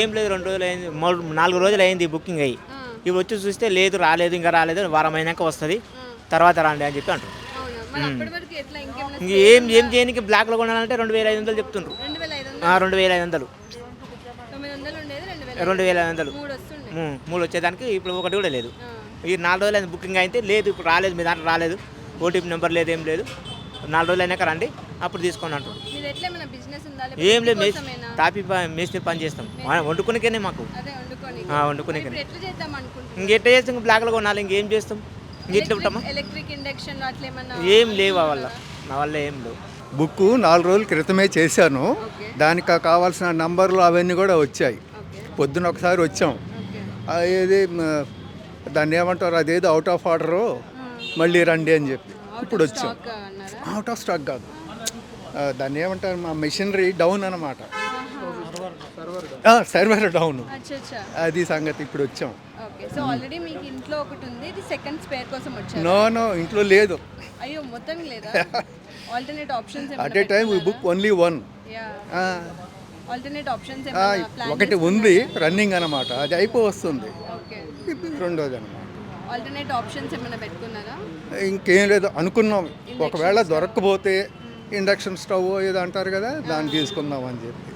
ఏం లేదు 2 రోజులు అయింది, 4 రోజులు అయింది బుకింగ్ అయ్యి. ఇప్పుడు వచ్చి చూస్తే లేదు, రాలేదు, ఇంకా రాలేదు, వారం అయినాక వస్తుంది, తర్వాత రండి అని చెప్పి అంటారు. ఇంక ఏం ఏం చేయడానికి బ్లాక్లో కొనాలంటే 2500 చెప్తుండ్రు. 2500, 2500 3 వచ్చేదానికి ఇప్పుడు ఒకటి కూడా లేదు. ఈ 4 రోజులు అయింది బుకింగ్ అయితే, లేదు ఇప్పుడు రాలేదు, మీ దాంట్లో రాలేదు, ఓటీపీ నెంబర్ లేదు, ఏం లేదు, 4 రోజులు అయినాక రండి అప్పుడు తీసుకోండి అంటారు. ఏం లేదు, తాపి మేస్త్రి పని చేస్తాం, వండుకునికేనే మాకు, వండుకునికే. ఇంకెట్లా చేస్తాం, ఇంకా బ్లాక్లో కొనాలి, ఇంకేం చేస్తాం, ఇంకెట్లా ఉంటామా. ఏం లేవు మా వల్ల ఏం లేవు. బుక్ 4 రోజుల క్రితమే చేశాను, దానికి కావాల్సిన నంబర్లు అవన్నీ కూడా వచ్చాయి. పొద్దున ఒకసారి వచ్చాం, ఏది దాన్ని ఏమంటారు, అదేదో అవుట్ ఆఫ్ ఆర్డరు, మళ్ళీ రండి అని చెప్పి ఇప్పుడు వచ్చాం. అవుట్ ఆఫ్ స్టాక్ కాదు, దాన్ని ఏమంటారు, మా మెషినరీ డౌన్ అన్నమాట, సర్వర్ డౌన్, అది సంగతి. ఇప్పుడు వచ్చాం. నో ఇంట్లో లేదు. At a time we book only one. ఒకటి ఉంది రన్నింగ్ అన్నమాట, అది వస్తుంది, రెండోది అన్నమాట. ఇంకేం లేదు అనుకున్నాం, ఒకవేళ దొరకకపోతే ఇండక్షన్ స్టవ్ ఏదో అంటారు కదా, దాన్ని తీసుకుందాం అని చెప్పి.